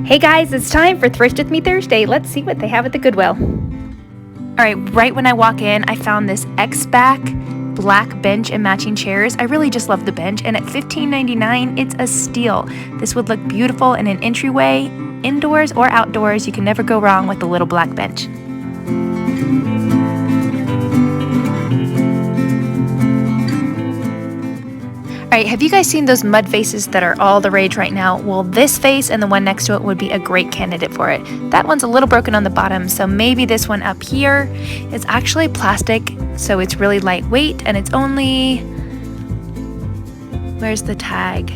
Hey guys, it's time for Thrift With Me Thursday. Let's see what they have at the Goodwill. All right, right when I walk in, I found this X-back black bench and matching chairs. I really just love the bench, and at $15.99, it's a steal. This would look beautiful in an entryway, indoors or outdoors. You can never go wrong with the little black bench. All right, have you guys seen those mud vases that are all the rage right now? Well, this vase and the one next to it would be a great candidate for it. That one's a little broken on the bottom, so maybe this one up here is actually plastic, so it's really lightweight, and it's only, where's the tag?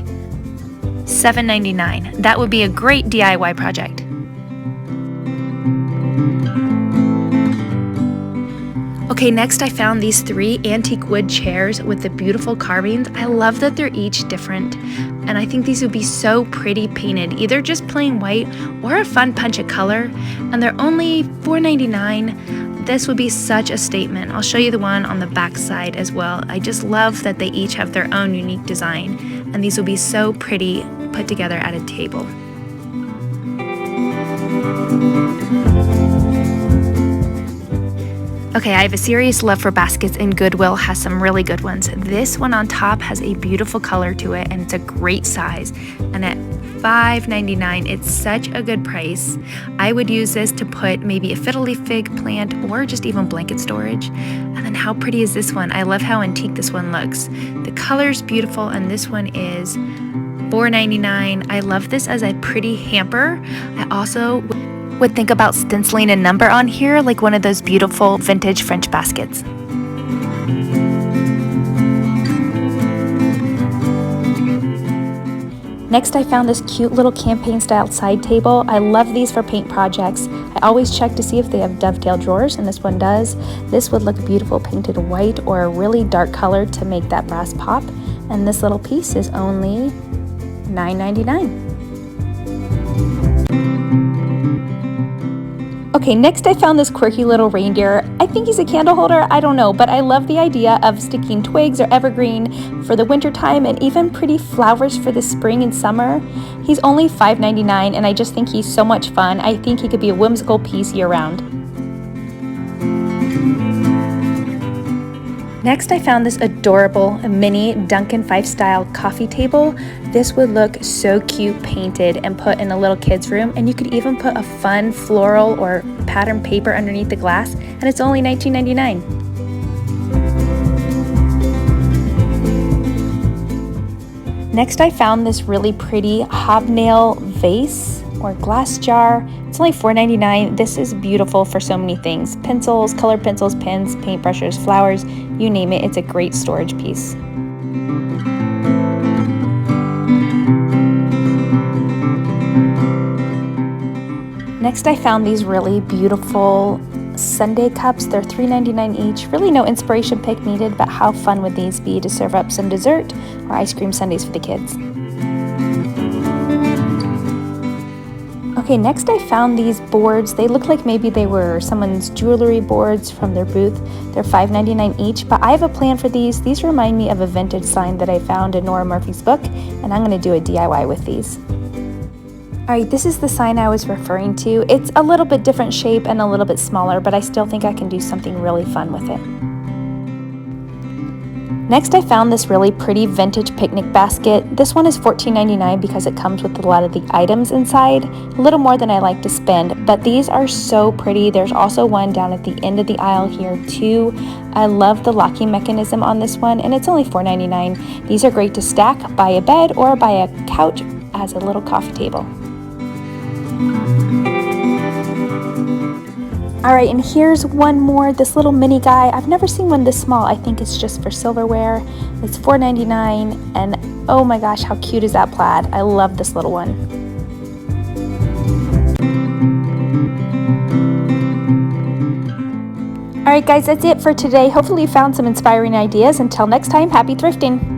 $7.99. That would be a great DIY project. Okay, next I found these 3 antique wood chairs with the beautiful carvings. I love that they're each different, and I think these would be so pretty painted, either just plain white or a fun punch of color, and they're only $4.99. This would be such a statement. I'll show you the one on the back side as well. I just love that they each have their own unique design, and these will be so pretty put together at a table. Okay, I have a serious love for baskets, and Goodwill has some really good ones. This one on top has a beautiful color to it, and it's a great size. And at $5.99, it's such a good price. I would use this to put maybe a fiddle leaf fig plant or just even blanket storage. And then how pretty is this one? I love how antique this one looks. The color's beautiful, and this one is $4.99. I love this as a pretty hamper. I also would think about stenciling a number on here, like one of those beautiful vintage French baskets. Next, I found this cute little campaign style side table. I love these for paint projects. I always check to see if they have dovetail drawers, and this one does. This would look beautiful painted white or a really dark color to make that brass pop. And this little piece is only $9.99. Okay, next I found this quirky little reindeer. I think he's a candle holder, I don't know, but I love the idea of sticking twigs or evergreen for the winter time and even pretty flowers for the spring and summer. He's only $5.99, and I just think he's so much fun. I think he could be a whimsical piece year-round. Next, I found this adorable mini Duncan 5-style coffee table. This would look so cute painted and put in a little kid's room, and you could even put a fun floral or pattern paper underneath the glass, and it's only $19.99. Next, I found this really pretty hobnail vase or glass jar. It's only $4.99. This is beautiful for so many things. Pencils, colored pencils, pens, paintbrushes, flowers, you name it. It's a great storage piece. Next, I found these really beautiful Sundae Cups. They're $3.99 each. Really no inspiration pick needed, but how fun would these be to serve up some dessert or ice cream sundaes for the kids? Okay, next I found these boards. They look like maybe they were someone's jewelry boards from their booth. They're $5.99 each, but I have a plan for these. These remind me of a vintage sign that I found in Nora Murphy's book, and I'm going to do a DIY with these. All right, this is the sign I was referring to. It's a little bit different shape and a little bit smaller, but I still think I can do something really fun with it. Next, I found this really pretty vintage picnic basket. This one is $14.99 because it comes with a lot of the items inside, a little more than I like to spend, but these are so pretty. There's also one down at the end of the aisle here too. I love the locking mechanism on this one, and it's only $4.99. These are great to stack by a bed or by a couch as a little coffee table. All right, and here's one more, this little mini guy. I've never seen one this small. I think it's just for silverware. It's $4.99, and oh my gosh, how cute is that plaid? I love this little one. All right, guys, that's it for today. Hopefully you found some inspiring ideas. Until next time, happy thrifting.